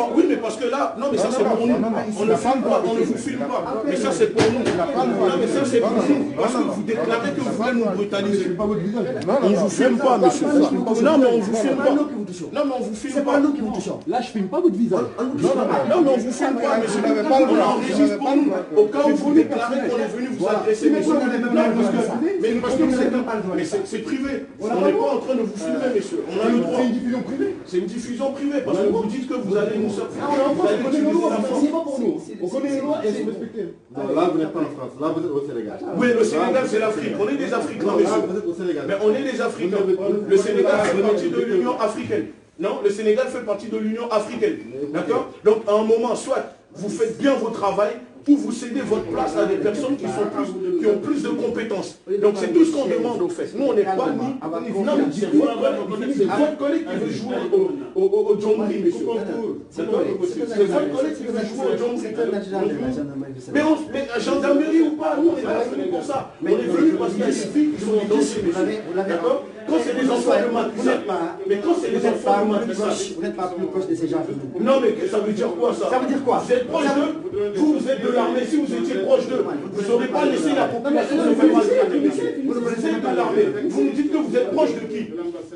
Oui, mais parce que là, non, mais ça c'est pour nous. On ne filme pas, on ne vous filme pas. Mais ça c'est pour nous. Non, mais ça c'est pour nous. Parce que vous déclarez que vous voulez nous brutaliser. On ne vous filme pas, monsieur. Non, mais on ne vous filme pas. Non, mais on vous filme pas. C'est pas nous qui vous touchons. Là, je ne filme pas votre visage. Non, mais on ne vous filme pas, monsieur. On enregistre pour nous. Au cas où vous déclarez qu'on est venu vous agresser, monsieur. Mais parce que c'est privé. On n'est pas en train de vous filmer, monsieur. On a le droit. C'est une diffusion privée. C'est une diffusion privée. Parce que vous dites que vous allez nous sortir. On connaît les lois, c'est pas pour nous. On connaît les lois et elles sont respectées. Là, vous n'êtes pas en France, là, vous êtes au Sénégal. Oui, le Sénégal, c'est l'Afrique. On est des Africains, monsieur. Vous êtes au Sénégal. Mais on est des Africains. Le Sénégal fait partie de l'Union africaine. Non, le Sénégal fait partie de l'Union africaine. D'accord? Donc, à un moment, soit vous faites bien votre travail, ou vous cédez votre place à des personnes qui ont plus de compétences. Donc c'est tout ce qu'on demande au fait. Nous on n'est pas ni... Non mais c'est votre collègue qui veut jouer au Djongri, monsieur. C'est votre collègue qui veut jouer au Djongri. Mais gendarmerie ou pas, nous on n'est pas venus pour ça. On est venus parce qu'il y a des filles qui sont des dossiers, d'accord? Quand c'est des enfants de matricule, mais quand c'est des enfants de matricule, vous n'êtes pas plus proche de ces gens que nous. non mais ça veut dire quoi ça? Ça veut dire quoi? Vous êtes proche d'eux, vous êtes de l'armée, si vous étiez proche d'eux, vous n'aurez pas laissé la population se faire maltraiter. Vous êtes de l'armée, vous nous dites que vous êtes proche de qui?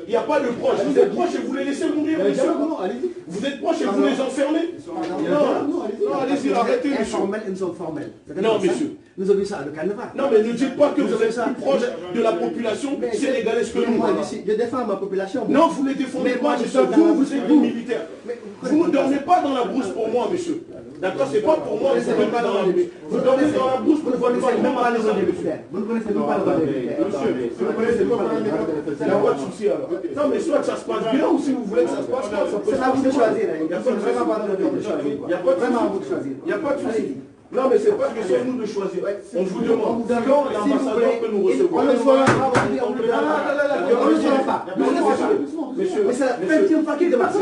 Il n'y a pas de proche, vous êtes proche et vous les laissez mourir, monsieur. Vous êtes proche et vous les enfermez? Non, allez-y, arrêtez, monsieur. Informel et nous sommes formels. Non, monsieur. Nous avons vu ça à le carnaval. Non, mais ne dites pas que vous êtes plus proche de la population sénégalaise que nous. Je défends ma population. Non, vous ne les défendez pas, monsieur. Vous êtes des militaires. Vous ne dormez pas dans la brousse pour moi, monsieur. D'accord, c'est pas pour moi que vous dormez dans la brousse. Vous dormez dans la brousse pour votre voix, même à les militaires. Vous ne connaissez même pas le droit des militaires. Monsieur, vous ne connaissez pas le militaire. Il n'y a pas de souci alors. Non, mais soit ça se passe bien ou si vous voulez que ça se passe mal, ça peut se passer. C'est à vous de choisir. Il n'y a pas de souci. Il n'y a pas de Vraiment à vous de choisir. Il n'y a pas de souci. Non, mais c'est pas question de nous de choisir. On vous demande quand l'ambassadeur peut nous recevoir. On ne le fera pas. On ne le fera pas. Monsieur, mais c'est la 20e fois qu'il démarre. C'est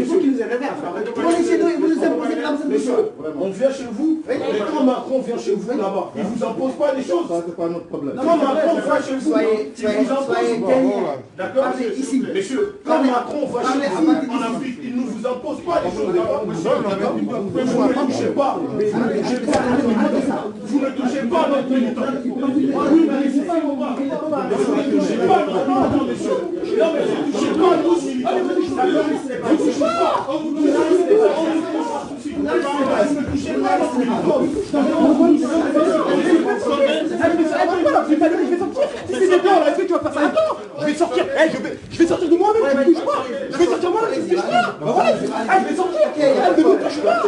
vous qui nous avez réservé. On est chez nous et vous nous imposez de l'absence. Monsieur, on vient chez vous, et quand Macron vient chez vous là-bas, il ne vous impose pas des choses. Ça, c'est pas notre problème. Quand Macron va chez vous, il vous impose. D'accord? Ici. Monsieur, quand Macron va chez vous en Afrique, il ne vous impose pas des choses là-bas. Mais vous ne touchez pas. Vous ne touchez pas notre militant. Oui, mais c'est pas mon bras. Vous ne touchez pas notre militant, monsieur. Non, mais vous ne touchez pas nos militants. Vous ne touchez pas. Vous ne touchez pas notre militant. Si c'est bien, est-ce que tu vas faire ça? Attends, je vais sortir. Je vais sortir de moi-même, tu me touches pas. Je vais sortir moi-même, tu me touches pas. Voilà, je vais sortir. Elle ne me touche pas.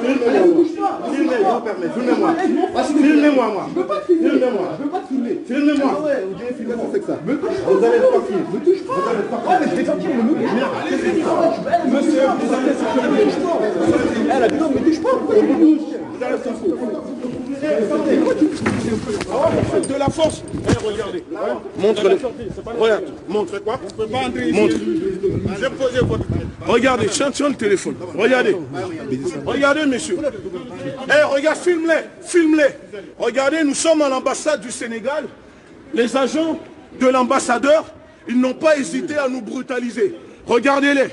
Elle ne me touche pas. Filmez-moi. Filmez-moi, moi. Je veux pas te filmer. Filmez-moi. Je veux pas te filmer. Filmez-moi. Vous devez filmer Qu'est-ce que c'est que ça? Me touche pas. Vous allez pas filmer. Me touche pas. Ouais, mais je vais sortir, ne me touche pas. Monsieur, vous allez sortir. Elle me touche pas. Elle a dit non, me touche pas. Vous allez sortir. Faites de la force. Regardez. Montre-le. Regarde. Montre quoi? Montre. J'ai posé votre... Regardez, tiens le téléphone. Regardez. Regardez, messieurs. Regarde, filme-les. Filme-les. Regardez, nous sommes à l'ambassade du Sénégal. Les agents de l'ambassadeur, ils n'ont pas hésité à nous brutaliser. Regardez-les.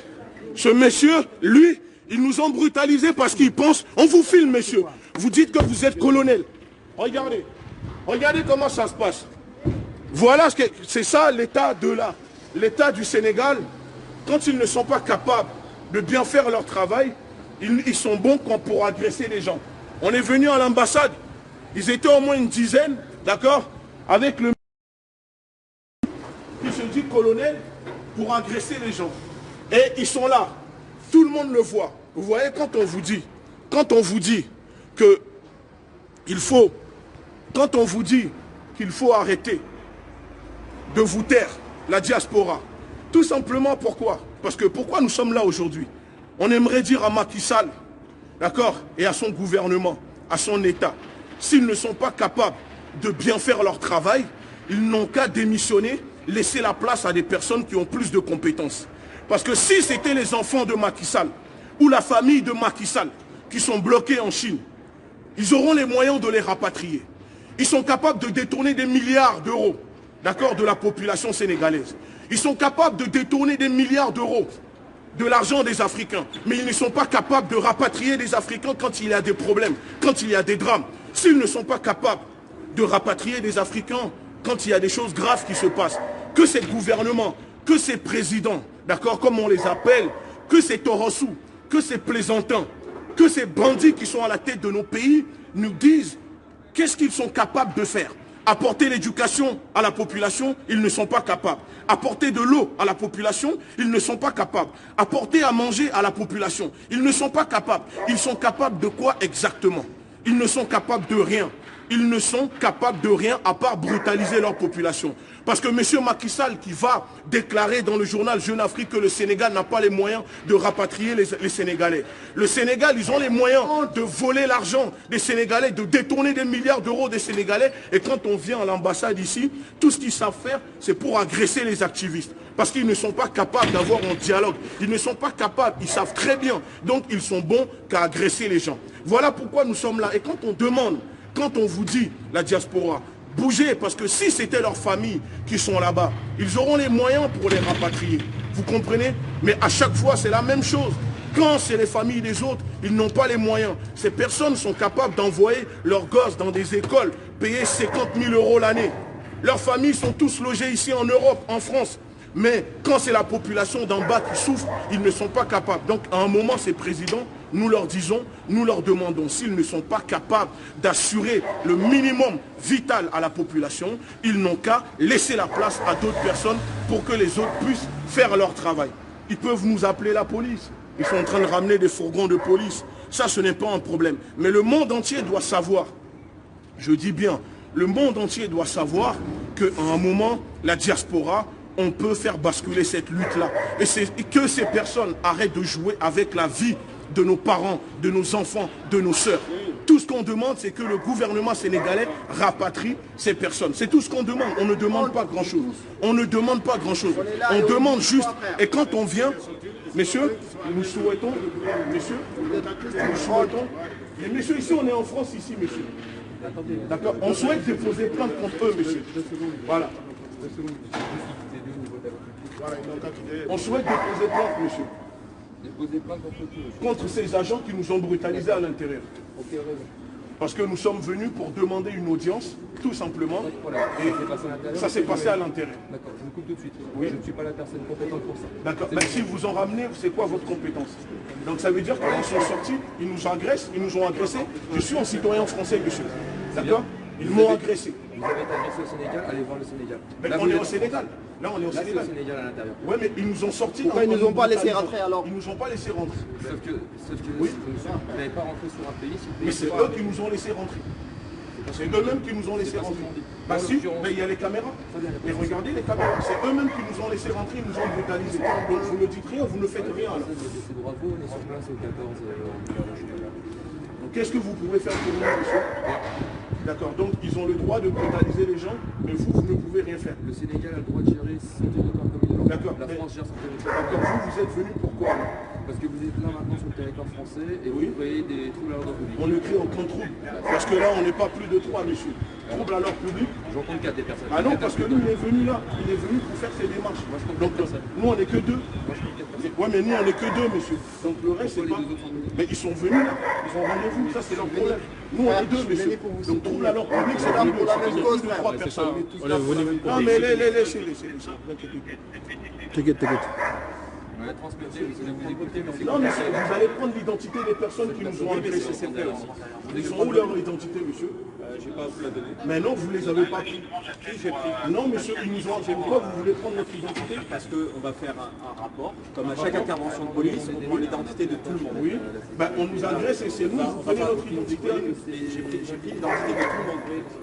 Ce monsieur, lui, ils nous ont brutalisés parce qu'ils pensent... On vous filme, messieurs. Vous dites que vous êtes colonel. Regardez. Regardez comment ça se passe. Voilà, c'est ça l'état de là. L'état du Sénégal, quand ils ne sont pas capables de bien faire leur travail, ils sont bons pour agresser les gens. On est venu à l'ambassade, ils étaient au moins une dizaine, d'accord, avec le qui se dit colonel, pour agresser les gens. Et ils sont là. Tout le monde le voit. Vous voyez, quand on vous dit que il faut, quand on vous dit qu'il faut arrêter de vous taire, la diaspora, tout simplement pourquoi? Parce que pourquoi nous sommes là aujourd'hui? On aimerait dire à Macky Sall, d'accord, et à son gouvernement, à son État, s'ils ne sont pas capables de bien faire leur travail, ils n'ont qu'à démissionner, laisser la place à des personnes qui ont plus de compétences. Parce que si c'était les enfants de Macky Sall, ou la famille de Macky Sall, qui sont bloqués en Chine, ils auront les moyens de les rapatrier. Ils sont capables de détourner des milliards d'euros, d'accord, de la population sénégalaise. Ils sont capables de détourner des milliards d'euros de l'argent des Africains. Mais ils ne sont pas capables de rapatrier les Africains quand il y a des problèmes, quand il y a des drames. S'ils ne sont pas capables de rapatrier des Africains quand il y a des choses graves qui se passent, que ces gouvernements, que ces présidents, d'accord, comme on les appelle, que ces torossous, que ces plaisantins, que ces bandits qui sont à la tête de nos pays nous disent qu'est-ce qu'ils sont capables de faire. Apporter l'éducation à la population, ils ne sont pas capables. Apporter de l'eau à la population, ils ne sont pas capables. Apporter à manger à la population, ils ne sont pas capables. Ils sont capables de quoi exactement? Ils ne sont capables de rien. Ils ne sont capables de rien à part brutaliser leur population. Parce que M. Macky Sall qui va déclarer dans le journal Jeune Afrique que le Sénégal n'a pas les moyens de rapatrier les Sénégalais. Le Sénégal, ils ont les moyens de voler l'argent des Sénégalais, de détourner des milliards d'euros des Sénégalais. Et quand on vient à l'ambassade ici, tout ce qu'ils savent faire, c'est pour agresser les activistes. Parce qu'ils ne sont pas capables d'avoir un dialogue. Ils ne sont pas capables, ils savent très bien. Donc ils sont bons qu'à agresser les gens. Voilà pourquoi nous sommes là. Et quand on demande, quand on vous dit, la diaspora, bougez, parce que si c'était leurs familles qui sont là-bas, ils auront les moyens pour les rapatrier. Vous comprenez? Mais à chaque fois, c'est la même chose. Quand c'est les familles des autres, ils n'ont pas les moyens. Ces personnes sont capables d'envoyer leurs gosses dans des écoles, payer 50 000 € l'année. Leurs familles sont tous logées ici en Europe, en France. Mais quand c'est la population d'en bas qui souffre, ils ne sont pas capables. Donc à un moment, ces présidents, nous leur disons, nous leur demandons, s'ils ne sont pas capables d'assurer le minimum vital à la population, ils n'ont qu'à laisser la place à d'autres personnes pour que les autres puissent faire leur travail. Ils peuvent nous appeler la police. Ils sont en train de ramener des fourgons de police. Ça, ce n'est pas un problème. Mais le monde entier doit savoir, je dis bien, le monde entier doit savoir qu'à un moment, la diaspora, on peut faire basculer cette lutte-là. Et que ces personnes arrêtent de jouer avec la vie de nos parents, de nos enfants, de nos sœurs. Tout ce qu'on demande, c'est que le gouvernement sénégalais rapatrie ces personnes. C'est tout ce qu'on demande. On ne demande pas grand-chose. On ne demande pas grand-chose. On demande juste. Et quand on vient, messieurs, nous souhaitons, messieurs, nous souhaitons, et messieurs, ici on est en France, ici, messieurs. D'accord. On souhaite déposer plainte contre eux, messieurs. Voilà. On souhaite déposer plainte, monsieur. Déposer plainte contre ces agents qui nous ont brutalisés à l'intérieur. Parce que nous sommes venus pour demander une audience, tout simplement. Et ça s'est passé à l'intérieur. D'accord, je vous coupe tout de suite. Oui. Je ne suis pas la personne compétente pour ça. D'accord. Ben, si vous en ramenez, c'est quoi votre compétence? Donc ça veut dire qu'ils sont sortis, ils nous agressent, ils nous ont agressés. Je suis un citoyen français, monsieur. D'accord? Ils m'ont agressé. Vous avez été agressé au Sénégal, allez voir le Sénégal. Mais là, on est au Sénégal. Là, on est au Sénégal. C'est au Sénégal à l'intérieur. Oui, mais ils nous ont sortis. Pourquoi ils ne nous ont pas laissé rentrer alors? Ils nous ont pas laissé rentrer. Sauf que Oui. vous n'avez pas rentré sur un pays si vous Mais c'est eux qui nous ont laissé rentrer. C'est eux-mêmes qui nous ont laissé rentrer. Bah si, mais il y a les caméras. Mais regardez les caméras. C'est eux-mêmes qui nous ont laissé rentrer, ils nous ont brutalisés. Donc vous ne dites rien, vous ne faites rien. C'est bravo, on est sur place au 14. Donc qu'est-ce que vous pouvez faire pour nous, monsieur? D'accord, donc ils ont le droit de brutaliser les gens, mais vous ne pouvez rien faire. Le Sénégal a le droit de gérer son territoire comme il l'entend. D'accord. La France gère son territoire. D'accord, vous êtes venus pourquoi? Parce que vous êtes là maintenant sur le territoire français et vous créez des troubles à l'ordre public. On ne crée aucun trouble. Parce que là, on n'est pas plus de 3, monsieur. Trouble à l'ordre public. J'en compte 4 des personnes. Ah non, parce que nous, il est venu là. Il est venu pour faire ses démarches. Moi, je compte Donc, 4 personnes. nous, on n'est que 2. Moi, je compte 4 personnes. Ouais, mais nous, on n'est que 2, monsieur. Donc, le reste, c'est pas... Mais ils sont venus là. Ils ont rendez-vous. Ça, c'est leur problème. Nous, on est 2, monsieur. Donc, trouble à l'ordre public, c'est plus de 3 personnes. Non, mais laissez-les. T'inquiète. On va transmettre, vous allez vous écouter, mais c'est Non, mais vous allez prendre l'identité des personnes qui nous ont agressés. Ils ont où leur identité, monsieur? Je n'ai pas à vous la donner. Mais non, vous ne les avez pas pris. J'ai pris. Non, monsieur, ils nous ont... Pourquoi vous voulez prendre notre identité? Parce qu'on va faire un rapport. Comme à chaque intervention de police, on prend l'identité de tout le monde. Oui. Ben, on nous agresse et c'est nous, vous prenez notre identité. J'ai pris l'identité de tout le monde.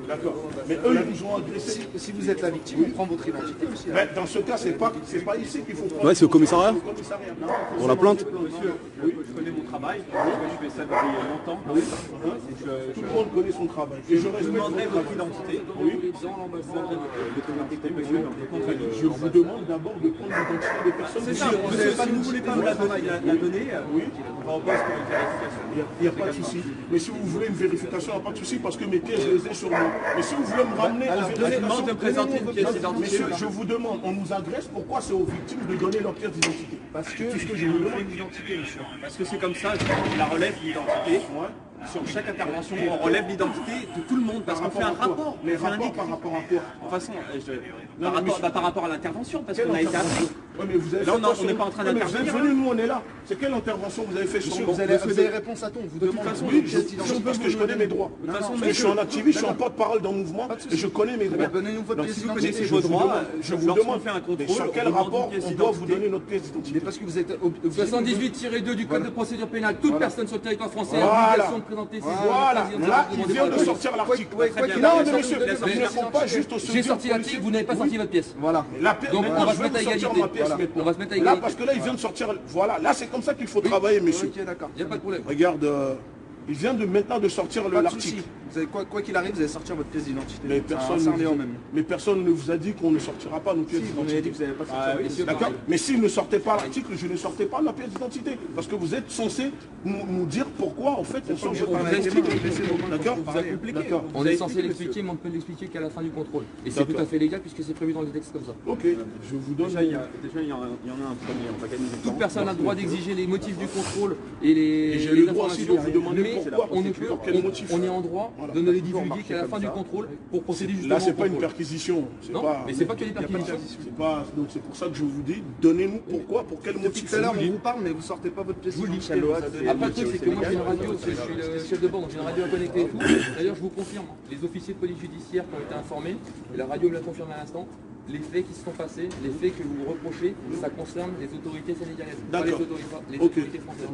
D'accord. Mais eux, ils nous ont agressés. Si vous êtes la victime, on prend votre identité aussi. Ben, dans ce cas, c'est pas ici qu'il faut prendre. Ouais, c'est au commissariat. Au commissariat. Pour la plainte. Monsieur, je connais mon travail. Je fais ça depuis longtemps. Tout le monde connaît son travail. Et je respecte demanderai votre votre identité. Oui. L'identité, monsieur. Je vous demande d'abord de prendre l'identité des personnes. C'est ça, vous ne voulez pas me la donner, oui. On va au poste pour une vérification. Il n'y a pas de souci. Mais si vous voulez une vérification, il n'y a pas de souci parce que mes pièces, je les ai sur moi. Mais si vous voulez me ramener en vérification, de présenter une pièce d'identité. Monsieur, je vous demande, on nous agresse, pourquoi c'est aux victimes de donner leur pièce d'identité? Parce que je vous demande une identité, monsieur. Parce que c'est comme ça, la relève l'identité. Sur chaque intervention, on relève l'identité de tout le monde parce qu'on fait un rapport. Mais rapport par rapport à quoi? De toute façon, par rapport à l'intervention, parce qu'on a été appris. Ouais, mais vous avez Là, fait quoi on n'est pas en train Ouais, mais d'intervenir. vous êtes venus, nous on est là. C'est quelle intervention vous avez fait sur Monsieur, nous? vous avez des réponses à tout. Vous De toute demandez. façon, Oui, parce que je connais mes droits. De toute façon, Je suis un activiste, je suis un porte-parole d'un mouvement et je connais mes droits. Donnez-nous votre Donc, pièce si vous d'identité. connaissez je vos vous droits, demande- je vous lorsqu'on demande fait un contrôle, sur quel on demande rapport une pièce on doit vous d'identité. donner notre pièce Mais d'identité. parce que vous êtes. 78-2 du Code de procédure pénale, toute personne sur le territoire français a Voilà. l'obligation de présenter ses Voilà, identités là, il demandées vient par de la sortir l'article. quoi qu'il Non, arrive, mais monsieur, laisse- il ne faut pas juste se J'ai dire sorti l'article, vous n'avez pas sorti votre pièce. Voilà. La pièce, Donc, maintenant, on va je se vais mettre à vous sortir égalité. ma pièce Voilà. maintenant. On va se mettre à Là, égalité. parce que là, il vient de sortir. Voilà, là, c'est comme ça qu'il faut travailler, monsieur. Ok, d'accord. Il n'y a pas de problème. Regarde, il vient de maintenant de sortir Pas de l'article. souci. Vous avez quoi qu'il arrive, vous allez sortir votre pièce d'identité. Mais C'est un Léon même. personne ne vous a dit qu'on ne sortira pas nos pièces Si, vous m'avez dit d'identité. que vous n'avez pas sorti. Ah oui, Messieurs, D'accord. pareil. Mais s'il ne sortait pas l'article, je ne sortais pas ma pièce d'identité. Parce que vous êtes censé nous dire pourquoi, en fait, on change on vous de explique. D'accord. Vous avez compliqué. D'accord. On est censé l'expliquer, mais on ne peut l'expliquer qu'à la fin du contrôle. Et c'est tout à fait légal puisque c'est prévu dans les textes comme ça. Ok, je vous donne. Déjà, il y en a un premier, on va gagner du temps. Toute personne a le droit d'exiger les motifs du contrôle et les j'ai le droit aussi de informations, vous demander mais pourquoi, on ne peut, pour quel motif. on est en droit de ne les divulguer qu'à la fin du contrôle pour procéder justement Là, c'est au pas une contrôle. perquisition. Non, mais c'est pas que les perquisitions. C'est pas. Donc c'est pour ça que je vous dis, donnez-nous pourquoi, pour quel motif. Tout à l'heure, on vous parle, mais vous sortez pas votre pièce d'identité. Après, le truc, c'est que moi, j'ai une radio, je suis le chef de bande, donc j'ai une radio à connecter et tout. D'ailleurs, je vous confirme, les officiers de police judiciaire qui ont été informés, et la radio me l'a confirmé à l'instant, les faits qui se sont passés, les faits que vous reprochez, ça concerne les autorités sénégalaises, pas les D'accord. autorités françaises.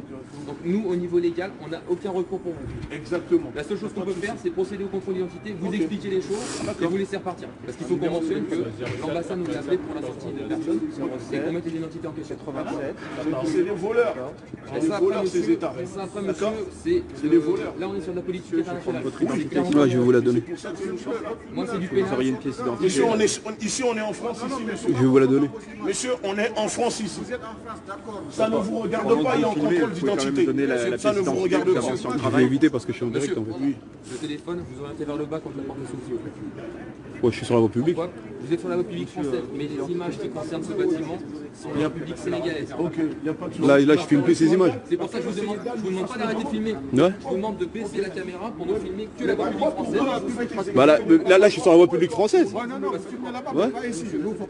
Donc nous, au niveau légal, on n'a aucun recours pour vous. Exactement. La seule chose qu'on peut faire, c'est procéder au contrôle d'identité, vous Ok. expliquer les choses et vous laisser repartir. Parce qu'il faut qu'on mentionne que l'ambassade nous a appelé pour la sortie de personnes et qu'on mette les identités en question. C'est des voleurs. C'est des voleurs, ces États. Ça, après, D'accord. monsieur, C'est des voleurs. là, on est sur de la politique internationale. C'est clairement- Ouais, je vais vous la donner. C'est pour ça que nous sommes là. Moi, c'est du pénal. Monsieur, ici, on est en France, ici, monsieur. Je vais vous la donner. Monsieur, on est en France ici. Ça ne vous regarde pas, il y a un contrôle d'identité. Ça ne vous regarde pas. Je vais éviter parce que je suis en direct en fait. Le téléphone, vous orientez vers le bas contre la porte de s'il vous plaît. Ouais, je suis sur la voie publique. Pourquoi? Vous êtes sur la voie publique française, mais les images qui concernent ce bâtiment sont la voie publique sénégalaise. Ok, il n'y a pas de souci. Là, je filme plus ces images. C'est pour ça que je vous demande pas d'arrêter de filmer. Ouais. Je vous demande de baisser la caméra pour ne filmer que la voie publique française. Bah là, je suis sur la voie publique française. Ouais.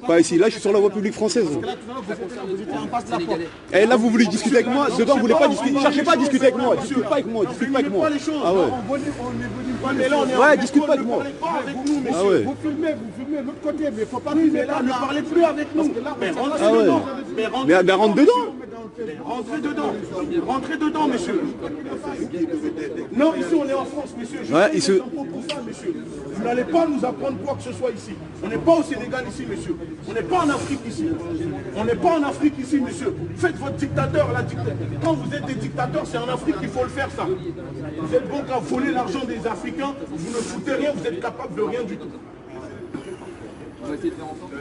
Pas ici. Là, je suis sur la voie publique française. Sénégalais. Et là, vous voulez discuter avec moi. Dedans, vous voulez pas discuter. Cherchez pas à discuter avec moi. Discute pas avec moi. Discute pas avec moi. Ah ouais. Mais là, on est Ouais, discute pas avec moi. avec nous, monsieur. Ah ouais. Vous filmez de l'autre côté, mais il ne faut pas Oui, filmer mais là, là. ne parlez plus avec nous. Mais rentrez Ah ouais. dedans. Mais Mais rentre dedans. rentrez dedans. Rentrez dedans, monsieur. Non, ici, on est en France, monsieur. Je Ouais, sais ici- les impôts pour ça, monsieur. Vous n'allez pas nous apprendre quoi que ce soit ici. On n'est pas au Sénégal ici, monsieur. On n'est pas en Afrique ici. On n'est pas en Afrique ici, monsieur. Faites votre dictateur, la dictature. Quand vous êtes des dictateurs, c'est en Afrique qu'il faut le faire, ça. Vous êtes bon qu'à voler l'argent des Africains, vous ne foutez rien, vous êtes capable de rien du tout. On va essayer de faire en sorte.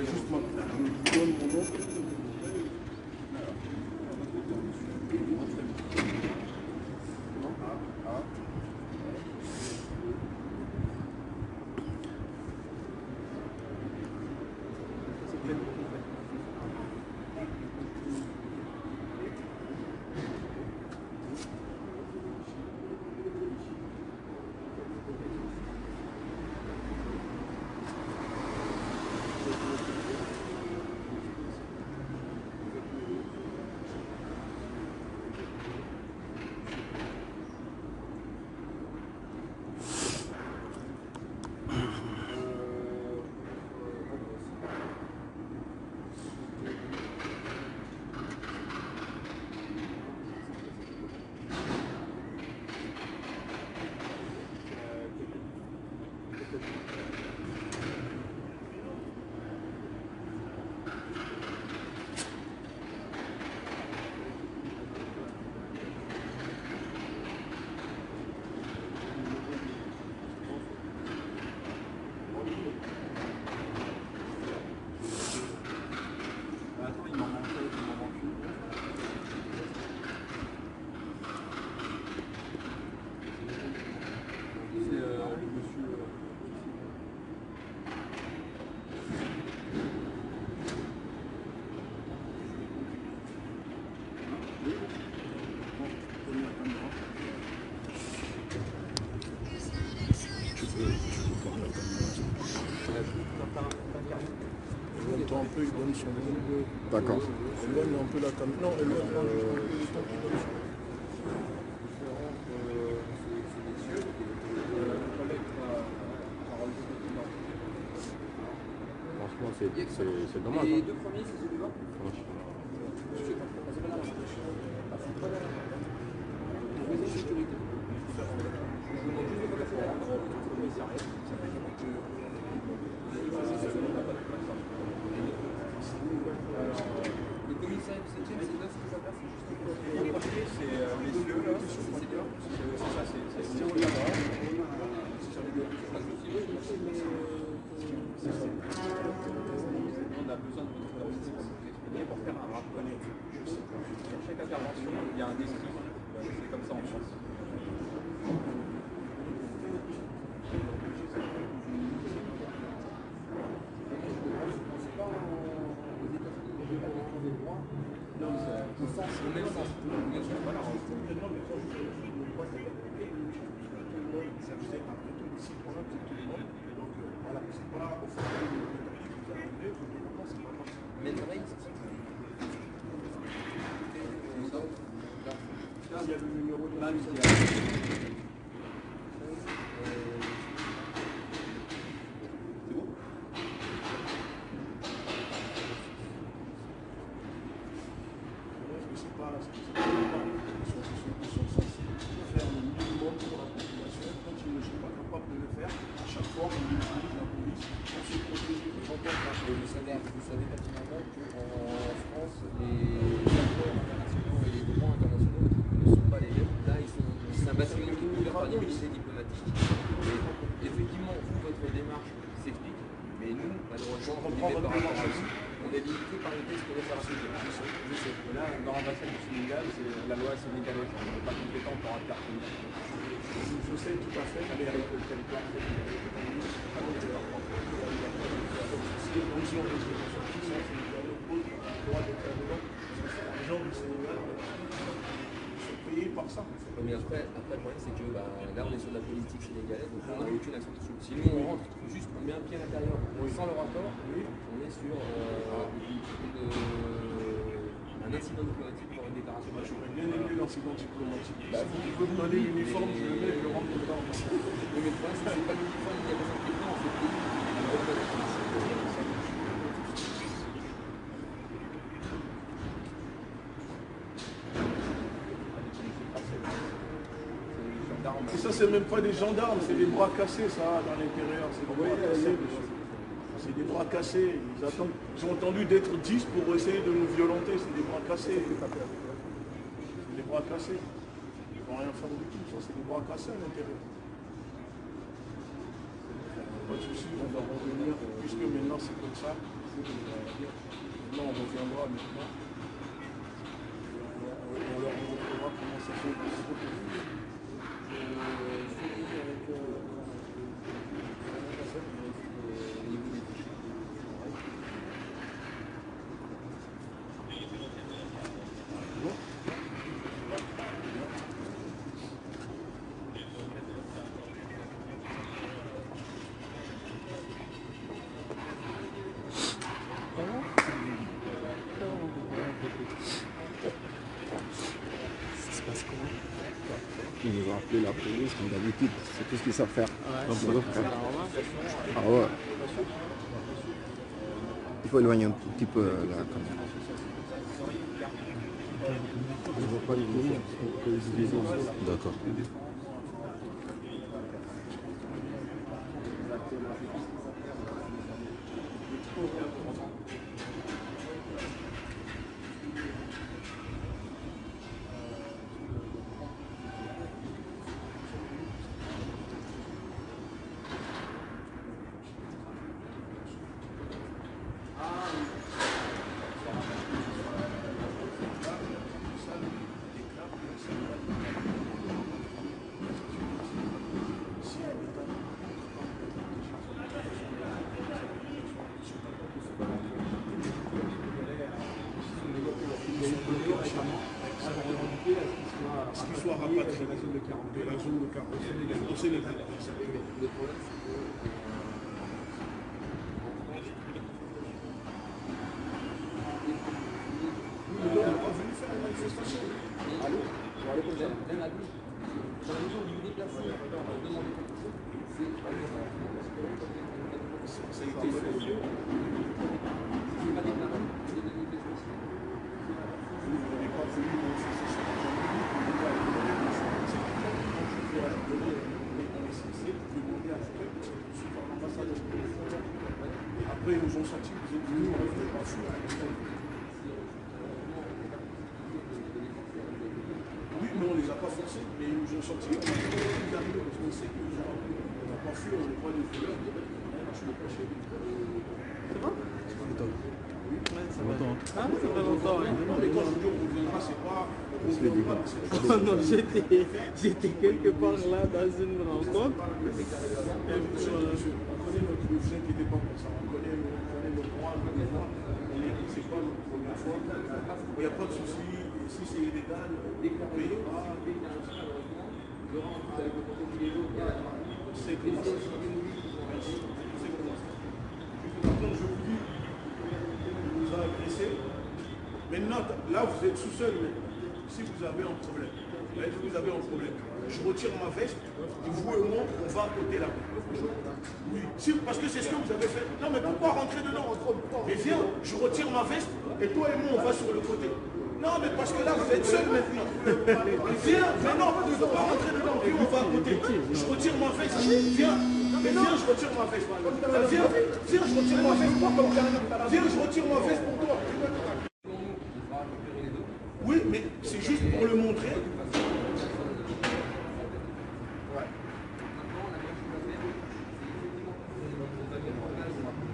Éloigne-toi un peu, il donne son nom. D'accord. Éloigne un peu la caméra. Non, éloigne un peu le temps qu'il donne son nom. Franchement, c'est dommage. Les deux premiers, c'est celui-là. Le commissariat du 7e, c'est 9 que ça passe. Les papiers, c'est les yeux là, c'est ça, c'est zéro là-bas. On a besoin de votre pour faire un rapport. À chaque intervention, il y a un esprit. C'est comme ça en France. Non, c'est ça, c'est le même sens. Voilà. Mais le règne, c'est ça. Là, il y a le numéro de la Vous savez pertinemment qu'en France, les accords internationaux et les droits internationaux ne sont pas les mêmes. Là, c'est un bâtiment qui ouvert par l'immunité diplomatique. Et effectivement, vous, votre démarche s'explique, mais nous, malheureusement, on est limité par le texte de la Je sais. Là, dans l'ambassade du Sénégal, la loi sénégalaise. On n'est pas compétent pour intervenir. Je sais tout à fait. Aller avec le territoire. Donc si on est sur qui sont sénégalais, le droit d'état les gens du Sénégal sont payés par ça. Mais après, le problème, c'est que là, on est sur de la politique sénégalaise, donc on n'a aucune action dessus. Si nous, on rentre juste, on met un pied à l'intérieur, sans le rapport, on est sur un incident diplomatique pour une déclaration. Moi, j'aurais bien aimé l'incident diplomatique. Si vous me donnez l'uniforme, je le mets, je le rentre dedans. Mais le problème, c'est pas l'uniforme, il y a des gens qui le font, en fait. Et ça, c'est même pas des gendarmes, c'est des bras cassés, ça, dans l'intérieur. C'est des bras cassés, monsieur. C'est des bras cassés. Ils ont entendu d'être 10 pour essayer de nous violenter. C'est des bras cassés. C'est des bras cassés. Ils ne vont rien faire du tout. Ça, c'est des bras cassés à l'intérieur. Pas de souci, on va revenir, puisque maintenant c'est comme ça. Maintenant, on reviendra maintenant. On leur montrera comment ça fait. Ils nous ont appelé la police, comme d'habitude, c'est tout ce qu'ils savent faire. Ah ouais. Il faut éloigner un tout petit peu la caméra. Je ne vois pas les lumières. D'accord. Ce qui soit rapatrié de la zone de 40 au Sénégal. Le problème, c'est que Après, ils nous ont sorti, ils ont dit, nous, on ne fait pas fou. Oui, mais on ne les a pas forcés, mais ils nous ont sorti. On a fait arriver parce qu'on sait que les gens, on n'a pas fui, on n'est pas des voleurs. Je le cachais. C'est bon? Ça va longtemps. Ah, ça fait longtemps. Non, mais quand je dis on ne reviendra, c'est pas. Non, j'étais quelque part là dans une rencontre. On connaît notre, ne vous inquiétez pas pour ça, on connaît le droit, c'est pas notre première fois. Il n'y a pas de souci, si c'est illégal, dès qu'on paye pas. C'est comment ça. Merci. C'est comment ça. Par contre, je vous dis, il nous a agressé. Maintenant, là, vous êtes sous seul, mais si vous avez un problème, je retire ma veste, et vous et moi, on va à côté là. Oui, si, parce que c'est ce que vous avez fait. Non, mais pourquoi rentrer dedans? Mais viens, je retire ma veste, et toi et moi, on va sur le côté. Non, mais parce que là, vous êtes seul maintenant. Viens, mais non, il ne faut pas rentrer dedans, puis on va à côté. Je retire ma veste, viens. Mais viens, je retire ma veste. Viens, je retire ma veste. Viens, je retire ma veste pour toi. Oui, mais c'est juste pour le montrer.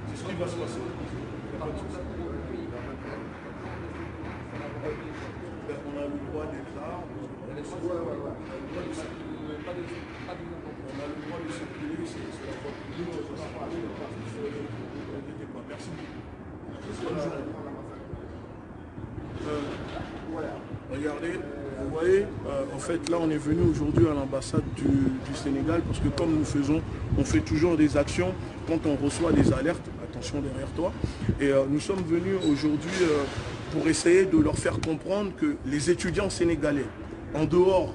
C'est ce qui va se passer. On a le droit d'être là. On a le droit de circuler. C'est la voie publique. Merci beaucoup. Bonne journée. Regardez, vous voyez, en fait là on est venu aujourd'hui à l'ambassade du Sénégal parce que comme nous faisons, on fait toujours des actions quand on reçoit des alertes, attention derrière toi, et nous sommes venus aujourd'hui pour essayer de leur faire comprendre que les étudiants sénégalais, en dehors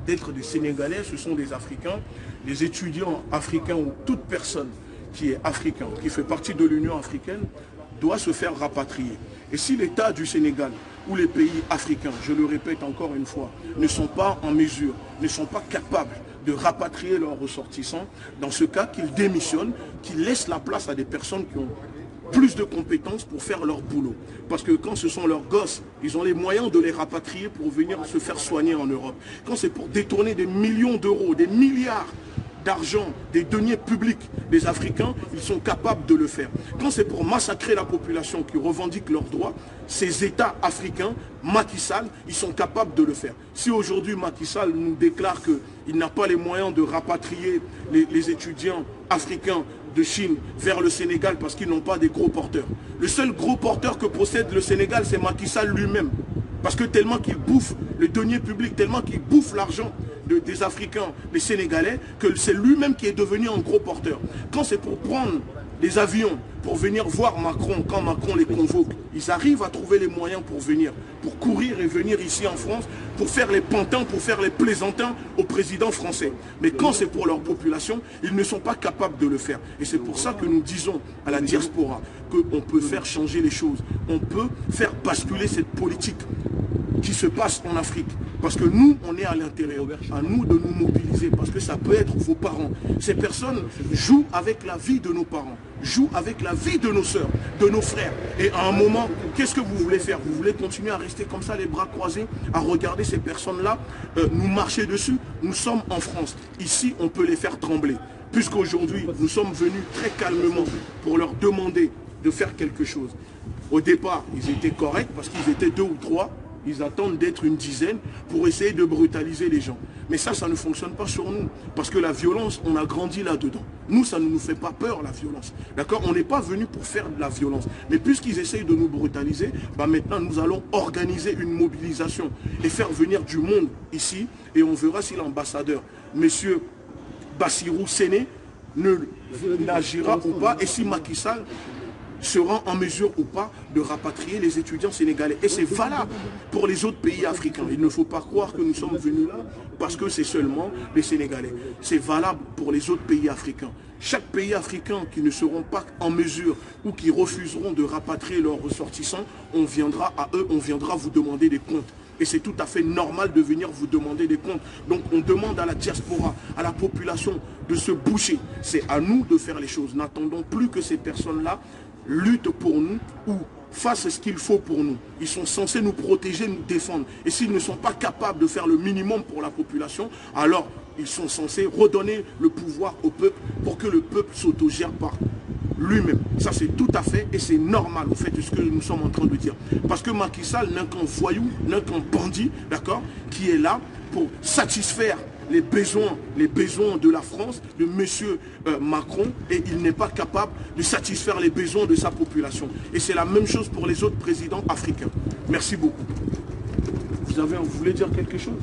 d'être des Sénégalais, ce sont des Africains, les étudiants africains ou toute personne qui est africain, qui fait partie de l'Union africaine, doit se faire rapatrier. Et si l'État du Sénégal ou les pays africains, je le répète encore une fois, ne sont pas en mesure, ne sont pas capables de rapatrier leurs ressortissants, dans ce cas qu'ils démissionnent, qu'ils laissent la place à des personnes qui ont plus de compétences pour faire leur boulot. Parce que quand ce sont leurs gosses, ils ont les moyens de les rapatrier pour venir se faire soigner en Europe. Quand c'est pour détourner des millions d'euros, des milliards d'argent, des deniers publics des Africains, ils sont capables de le faire. Quand c'est pour massacrer la population qui revendique leurs droits, ces États africains, Macky Sall, ils sont capables de le faire. Si aujourd'hui Macky Sall nous déclare qu'il n'a pas les moyens de rapatrier les étudiants africains de Chine vers le Sénégal parce qu'ils n'ont pas des gros porteurs. Le seul gros porteur que possède le Sénégal, c'est Macky Sall lui-même. Parce que tellement qu'il bouffe le denier public, tellement qu'il bouffe l'argent des Africains, des Sénégalais, que c'est lui-même qui est devenu un gros porteur. Quand c'est pour prendre des avions, pour venir voir Macron, quand Macron les convoque, ils arrivent à trouver les moyens pour venir, pour courir et venir ici en France, pour faire les pantins, pour faire les plaisantins au président français. Mais quand c'est pour leur population, ils ne sont pas capables de le faire. Et c'est pour ça que nous disons à la diaspora qu'on peut faire changer les choses. On peut faire basculer cette politique qui se passe en Afrique. Parce que nous, on est à l'intérieur. À nous de nous mobiliser. Parce que ça peut être vos parents. Ces personnes jouent avec la vie de nos parents. Jouent avec la vie de nos sœurs, de nos frères. Et à un moment, qu'est-ce que vous voulez faire? Vous voulez continuer à rester comme ça, les bras croisés, à regarder ces personnes-là nous marcher dessus? Nous sommes en France. Ici, on peut les faire trembler. Puisqu'aujourd'hui, nous sommes venus très calmement pour leur demander de faire quelque chose. Au départ, ils étaient corrects parce qu'ils étaient 2 ou 3. Ils attendent d'être une dizaine pour essayer de brutaliser les gens. Mais ça ne fonctionne pas sur nous. Parce que la violence, on a grandi là-dedans. Nous, ça ne nous fait pas peur, la violence. D'accord? On n'est pas venu pour faire de la violence. Mais puisqu'ils essayent de nous brutaliser, bah maintenant, nous allons organiser une mobilisation et faire venir du monde ici. Et on verra si l'ambassadeur, monsieur Bassirou Séné, n'agira ou pas. Et si Macky Sall sera en mesure ou pas de rapatrier les étudiants sénégalais. Et c'est valable pour les autres pays africains. Il ne faut pas croire que nous sommes venus là parce que c'est seulement les Sénégalais. C'est valable pour les autres pays africains. Chaque pays africain qui ne seront pas en mesure ou qui refuseront de rapatrier leurs ressortissants, on viendra à eux, on viendra vous demander des comptes. Et c'est tout à fait normal de venir vous demander des comptes. Donc on demande à la diaspora, à la population de se bouger. C'est à nous de faire les choses. N'attendons plus que ces personnes-là luttent pour nous ou fassent ce qu'il faut pour nous. Ils sont censés nous protéger, nous défendre. Et s'ils ne sont pas capables de faire le minimum pour la population, alors ils sont censés redonner le pouvoir au peuple pour que le peuple s'autogère par lui-même. Ça c'est tout à fait et c'est normal au fait de ce que nous sommes en train de dire. Parce que Macky Sall n'est qu'un voyou, n'est qu'un bandit, d'accord, qui est là pour satisfaire les besoins de la France, de M. Macron, et il n'est pas capable de satisfaire les besoins de sa population. Et c'est la même chose pour les autres présidents africains. Merci beaucoup. Vous voulez dire quelque chose ?